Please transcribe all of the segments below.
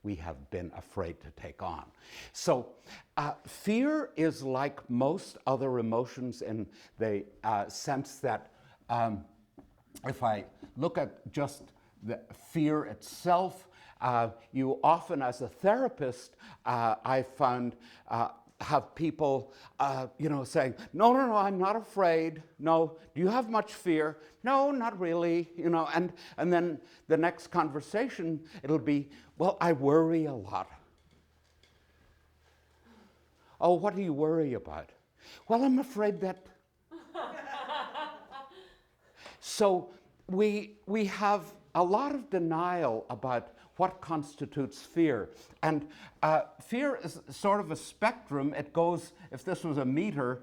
we have been afraid to take on. So fear is like most other emotions in the sense that if I look at just the fear itself, you often, as a therapist, I found have people, saying, no, I'm not afraid. No, do you have much fear? No, not really. And then the next conversation, it'll be, well, I worry a lot. Oh, what do you worry about? Well, I'm afraid that. So we have a lot of denial about what constitutes fear. And fear is sort of a spectrum. It goes, if this was a meter,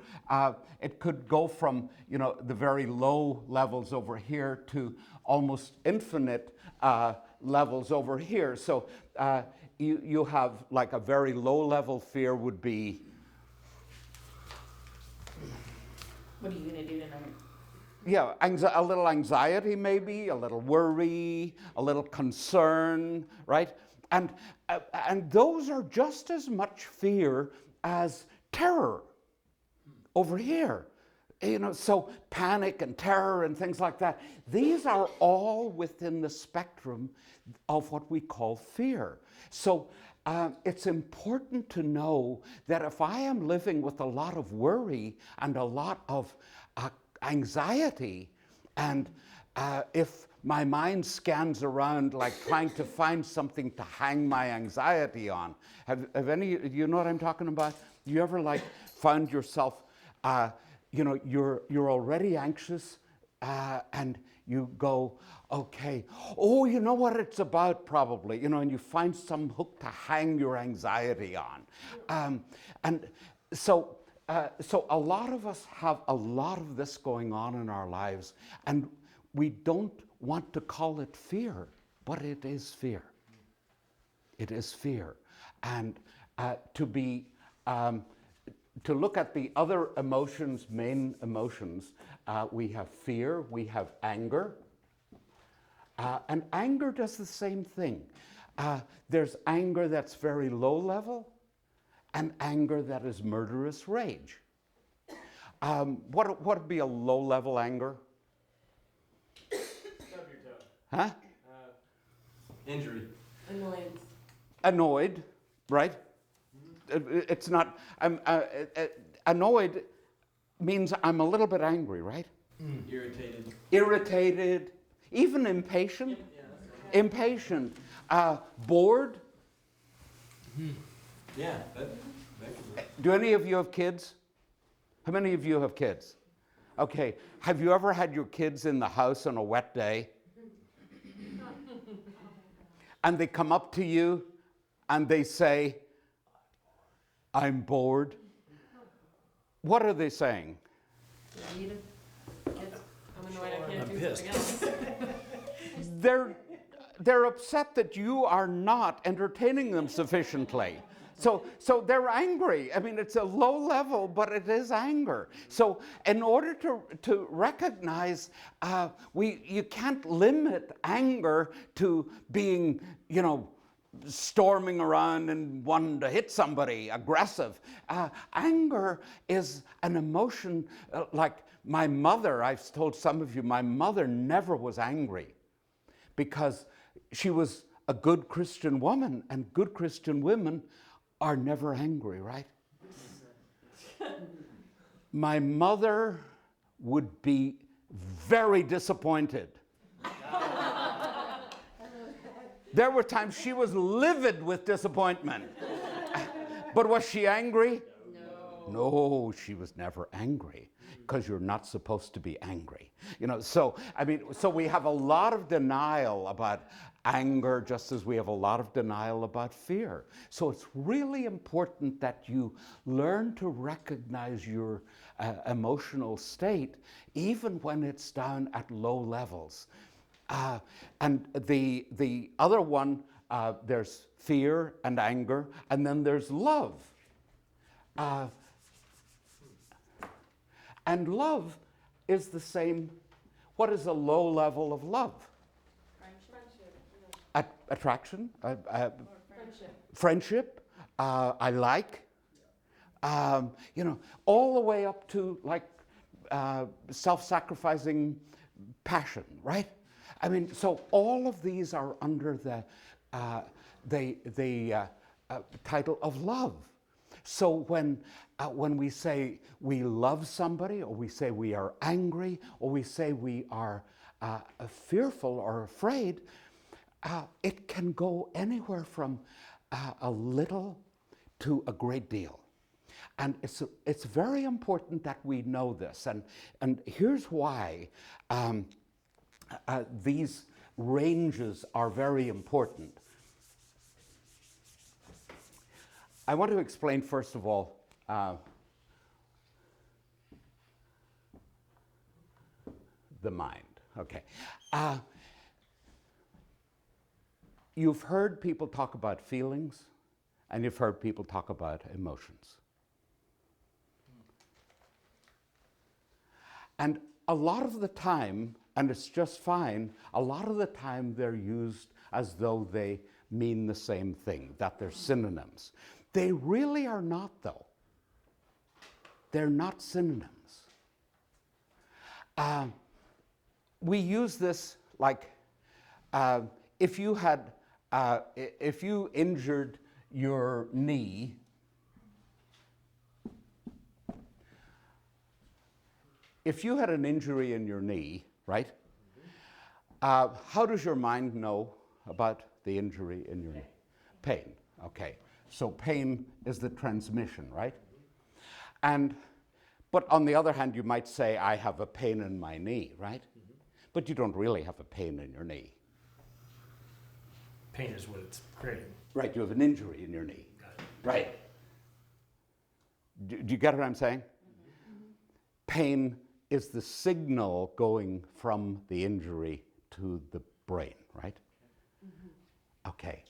it could go from the very low levels over here to almost infinite levels over here. So you have like a very low level fear would be, what are you going to do tonight? Yeah, a little anxiety maybe, a little worry, a little concern, right? And those are just as much fear as terror over here. So panic and terror and things like that, these are all within the spectrum of what we call fear. So it's important to know that if I am living with a lot of worry and a lot of anxiety, and if my mind scans around like trying to find something to hang my anxiety on, have any, you know what I'm talking about? You ever like found yourself, you're already anxious and you go, okay, oh, you know what it's about probably, and you find some hook to hang your anxiety on. So a lot of us have a lot of this going on in our lives, and we don't want to call it fear, but it is fear. It is fear. And to look at the other emotions, main emotions, we have fear, we have anger, and anger does the same thing. There's anger that's very low level, and anger that is murderous rage. What would be a low-level anger? Stub your toe. Huh? Injury. Annoyance. Annoyed, right? It's not. Annoyed means I'm a little bit angry, right? Irritated. Irritated, even impatient. Yeah, that's right. Impatient, bored. Yeah, that could be. Do any of you have kids? How many of you have kids? Okay, have you ever had your kids in the house on a wet day? And they come up to you and they say, I'm bored. What are they saying? I'm annoyed I can't I'm do pissed. something else. They're upset that you are not entertaining them sufficiently. So they're angry. I mean, it's a low level, but it is anger. So in order to recognize, you can't limit anger to being, storming around and wanting to hit somebody, aggressive. Anger is an emotion like my mother, I've told some of you, my mother never was angry because she was a good Christian woman, and good Christian women are never angry, right? My mother would be very disappointed. There were times she was livid with disappointment. But was she angry? No, she was never angry, because you're not supposed to be angry. So we have a lot of denial about anger, just as we have a lot of denial about fear. So it's really important that you learn to recognize your emotional state, even when it's down at low levels. And the other one, there's fear and anger, and then there's love. And love is the same. What is a low level of love? Friendship. Attraction? Friendship. I like, all the way up to like self-sacrificing passion, right? I mean, so all of these are under the title of love. So when we say we love somebody, or we say we are angry, or we say we are fearful or afraid, it can go anywhere from a little to a great deal. And it's very important that we know this. And here's why these ranges are very important. I want to explain, first of all, the mind. Okay. You've heard people talk about feelings, and you've heard people talk about emotions. And a lot of the time, and it's just fine, a lot of the time they're used as though they mean the same thing, that they're synonyms. They really are not, though. They're not synonyms. We use this like if you injured your knee, if you had an injury in your knee, right? How does your mind know about the injury in your knee? Pain. Okay. So pain is the transmission, right? But on the other hand, you might say, I have a pain in my knee, right? But you don't really have a pain in your knee. Pain is what it's creating. Right, you have an injury in your knee. Got it. Right. Do you get what I'm saying? Pain is the signal going from the injury to the brain, right? Okay.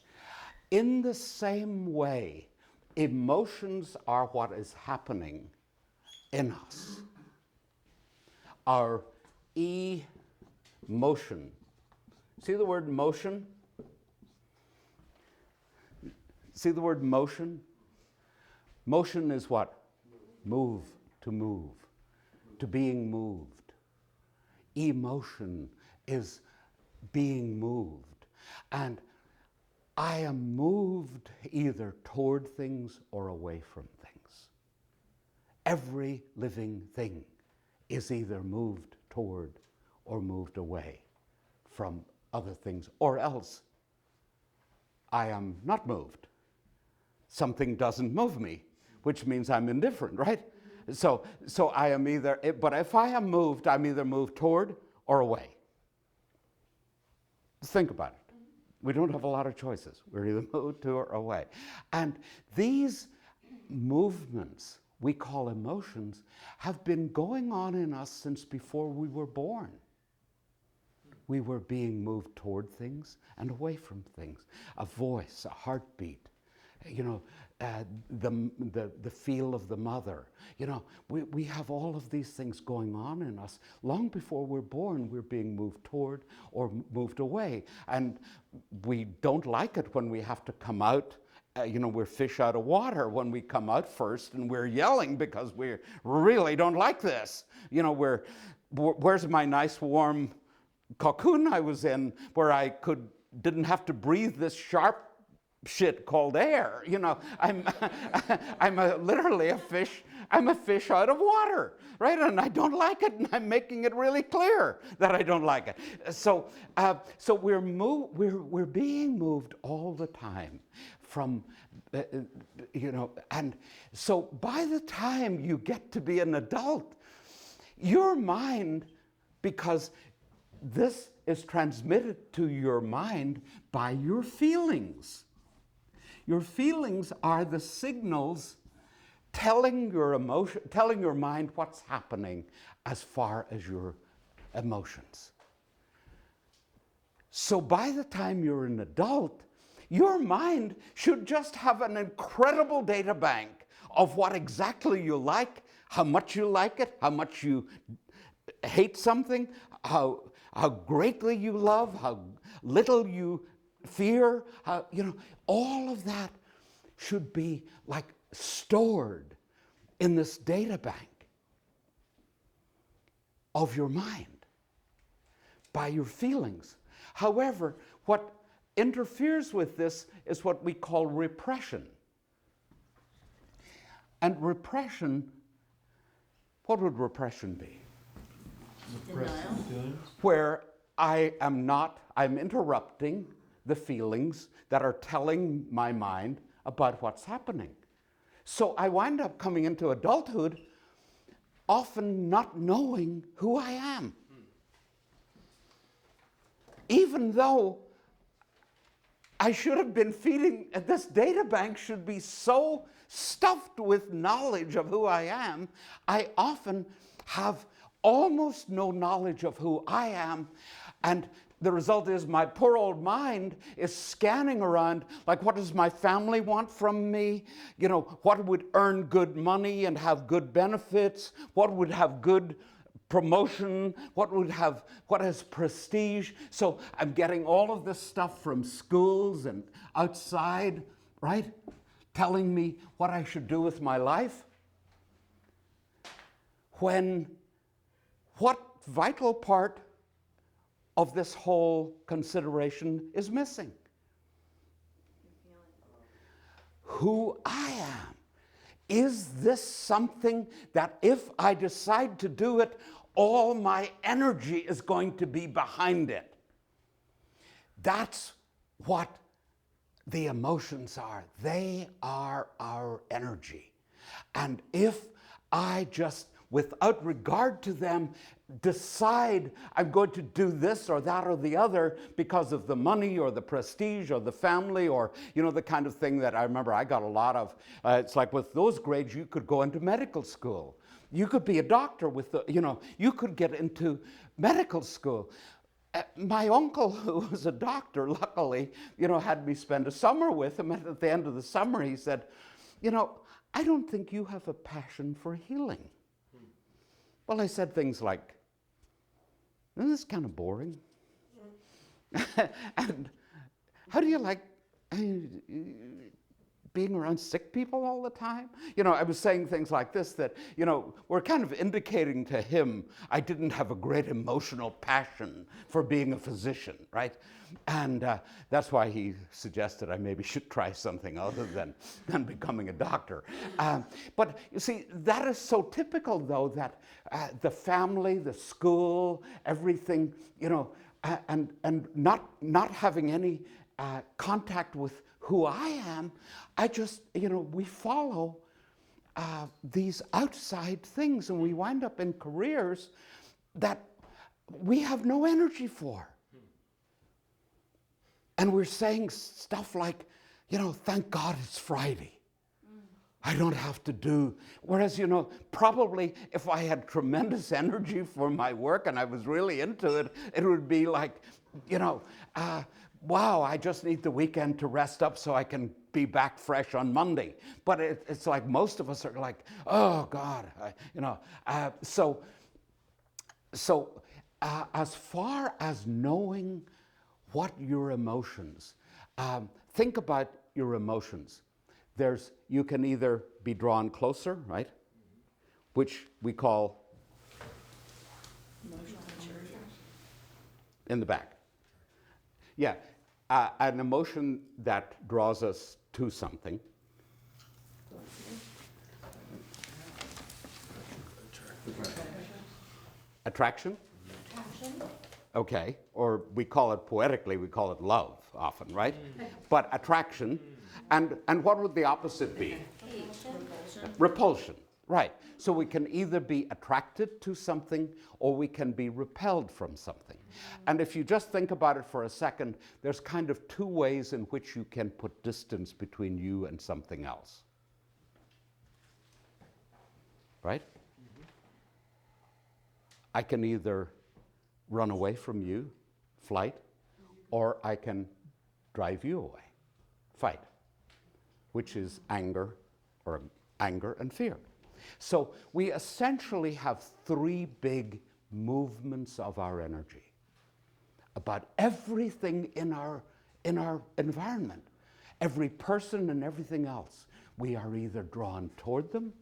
In the same way, emotions are what is happening in us. Our emotion. See the word motion? See the word motion? Motion is what? Move, to move, to being moved. Emotion is being moved. And I am moved either toward things or away from things. Every living thing is either moved toward or moved away from other things, or else I am not moved. Something doesn't move me, which means I'm indifferent, right? So I am either, but if I am moved, I'm either moved toward or away. Think about it. We don't have a lot of choices. We're either moved to or away. And these movements, we call emotions, have been going on in us since before we were born. We were being moved toward things and away from things. A voice, a heartbeat, the feel of the mother. We have all of these things going on in us. Long before we're born, we're being moved toward or moved away. And we don't like it when we have to come out. We're fish out of water when we come out first, and we're yelling because we really don't like this. Where's my nice warm cocoon I was in where I didn't have to breathe this sharp shit called air. I'm literally a fish. I'm a fish out of water, right? And I don't like it, and I'm making it really clear that I don't like it. So we're being moved all the time from, and so by the time you get to be an adult, your mind, because this is transmitted to your mind by your feelings. Your feelings are the signals telling your mind what's happening as far as your emotions. So by the time you're an adult, your mind should just have an incredible data bank of what exactly you like, how much you like it, how much you hate something, how greatly you love, how little you fear, all of that should be like stored in this data bank of your mind by your feelings. However, what interferes with this is what we call repression. And repression, what would repression be? Denial. Where I'm interrupting the feelings that are telling my mind about what's happening. So I wind up coming into adulthood often not knowing who I am. Even though I should have been feeding, this data bank should be so stuffed with knowledge of who I am, I often have almost no knowledge of who I am, and the result is my poor old mind is scanning around, like, what does my family want from me? What would earn good money and have good benefits? What would have good promotion? What has prestige? So I'm getting all of this stuff from schools and outside, right? Telling me what I should do with my life. When what vital part of this whole consideration is missing? Who I am. Is this something that if I decide to do it, all my energy is going to be behind it? That's what the emotions are. They are our energy. And if I just, without regard to them, decide I'm going to do this or that or the other because of the money or the prestige or the family, or the kind of thing that I remember I got a lot of. It's like, with those grades you could go into medical school. You could be a doctor with you could get into medical school. My uncle, who was a doctor, luckily, had me spend a summer with him, and at the end of the summer he said, I don't think you have a passion for healing. Well, I said things like, isn't this kind of boring? And how do you like being around sick people all the time? I was saying things like this that, were kind of indicating to him I didn't have a great emotional passion for being a physician, right? And that's why he suggested I maybe should try something other than becoming a doctor. But you see, that is so typical, though, that the family, the school, everything, and not having any contact with who I am, I just, we follow these outside things, and we wind up in careers that we have no energy for. And we're saying stuff like, thank God it's Friday. I don't have to do. Whereas, probably if I had tremendous energy for my work and I was really into it, it would be like, wow, I just need the weekend to rest up so I can be back fresh on Monday. But it's like most of us are like, oh God, So as far as knowing what your emotions, think about your emotions. You can either be drawn closer, right? Which we call Emotional maturity. in the back. Yeah, an emotion that draws us to something. Attraction? Passion. Okay, or we call it poetically, we call it love often, right? But attraction, and what would the opposite be? Repulsion. Repulsion, right. So we can either be attracted to something or we can be repelled from something. And if you just think about it for a second, there's kind of two ways in which you can put distance between you and something else. Right? I can either run away from you, flight, or I can drive you away, fight, which is anger and fear. So we essentially have three big movements of our energy. About everything in in our environment. Every person and everything else, we are either drawn toward them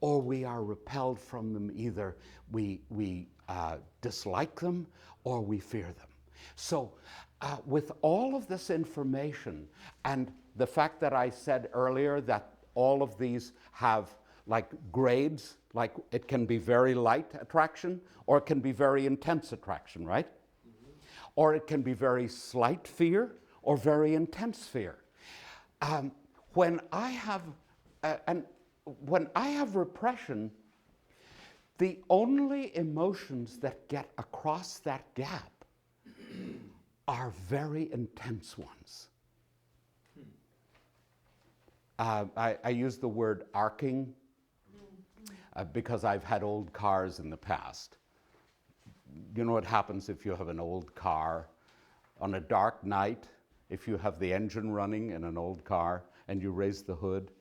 or we are repelled from them. Either we dislike them or we fear them. So with all of this information and the fact that I said earlier that all of these have like grades, like it can be very light attraction or it can be very intense attraction, right? Or it can be very slight fear or very intense fear. When I have repression, the only emotions that get across that gap are very intense ones. I use the word arcing because I've had old cars in the past. You know what happens if you have an old car on a dark night, if you have the engine running in an old car and you raise the hood?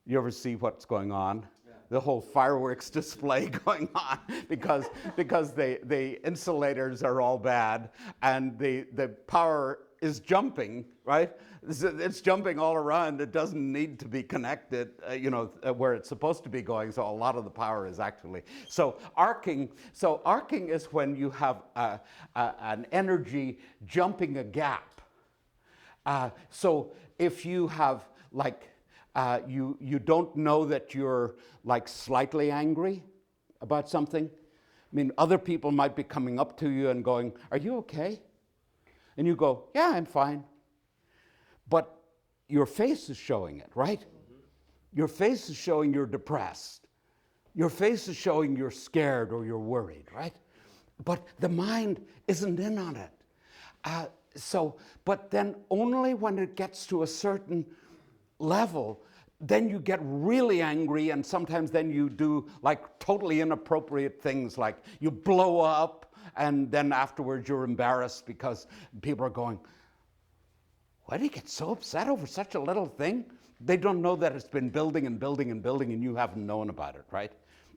You ever see what's going on? Yeah. The whole fireworks display going on because the insulators are all bad and the power is jumping, right? It's jumping all around. It doesn't need to be connected, where it's supposed to be going. So a lot of the power is actually. So arcing is when you have an energy jumping a gap. So if you have you don't know that you're like slightly angry about something. I mean, other people might be coming up to you and going, "Are you okay?" And you go, "Yeah, I'm fine." But your face is showing it, right? Mm-hmm. Your face is showing you're depressed. Your face is showing you're scared or you're worried, right? But the mind isn't in on it. But then only when it gets to a certain level, then you get really angry, and sometimes then you do like totally inappropriate things, like you blow up, and then afterwards you're embarrassed because people are going, "Why do you get so upset over such a little thing?" They don't know that it's been building and building and building, and you haven't known about it, right?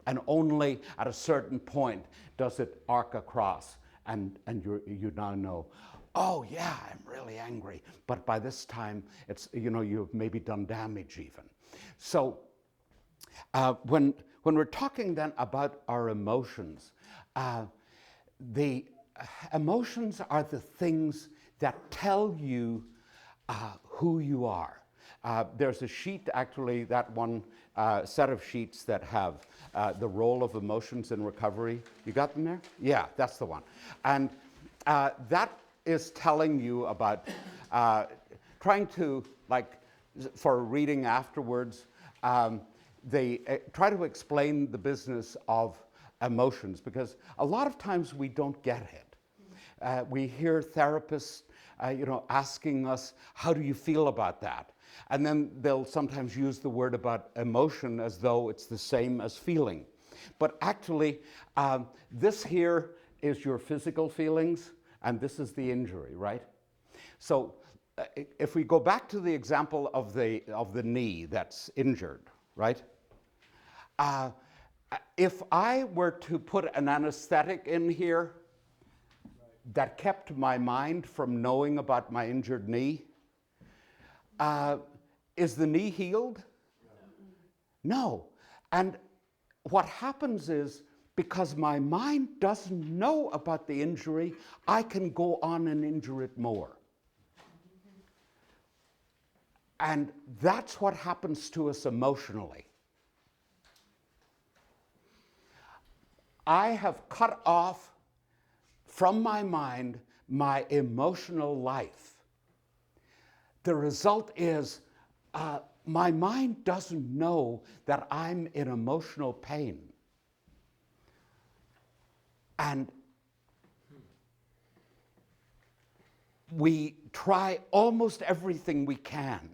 And only at a certain point does it arc across, and you now know, "Oh yeah, I'm really angry." But by this time, it's you've maybe done damage even. So when we're talking then about our emotions, the emotions are the things that tell you who you are. There's a sheet, actually, that one set of sheets that have the role of emotions in recovery. You got them there? Yeah, that's the one. And that is telling you about trying to, for reading afterwards, they try to explain the business of emotions, because a lot of times we don't get it. We hear therapists, asking us, "How do you feel about that?" And then they'll sometimes use the word about emotion as though it's the same as feeling. But actually, this here is your physical feelings, and this is the injury, right? So if we go back to the example of the knee that's injured, right? If I were to put an anesthetic in here that kept my mind from knowing about my injured knee, is the knee healed? No. And what happens is, because my mind doesn't know about the injury, I can go on and injure it more. And that's what happens to us emotionally. I have cut off from my mind my emotional life. The result is my mind doesn't know that I'm in emotional pain. And we try almost everything we can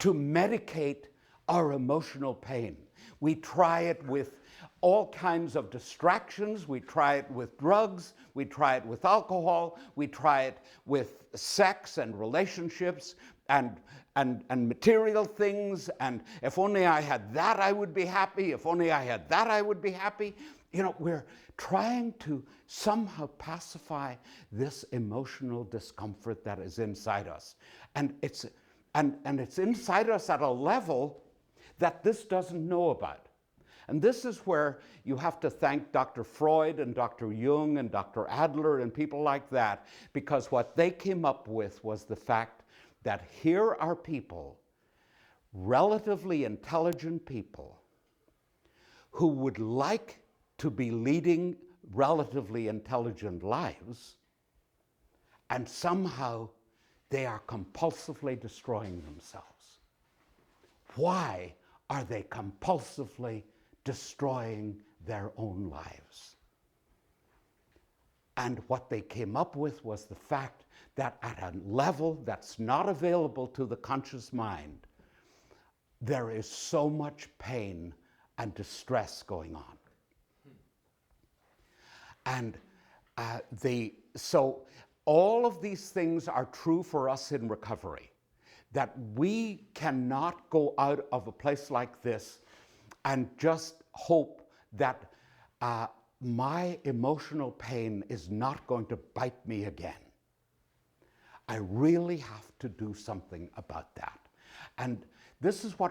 to medicate our emotional pain. We try it with all kinds of distractions. We try it with drugs. We try it with alcohol. We try it with sex and relationships. and, and material things, and if only I had that, I would be happy. If only I had that, I would be happy. You know, we're trying to somehow pacify this emotional discomfort that is inside us. And it's inside us at a level that this doesn't know about. And this is where you have to thank Dr. Freud and Dr. Jung and Dr. Adler and people like that, because what they came up with was the fact that here are people, relatively intelligent people, who would like to be leading relatively intelligent lives, and somehow they are compulsively destroying themselves. Why are they compulsively destroying their own lives? And what they came up with was the fact that at a level that's not available to the conscious mind, there is so much pain and distress going on. And so all of these things are true for us in recovery, that we cannot go out of a place like this and just hope that my emotional pain is not going to bite me again. I really have to do something about that. And this is what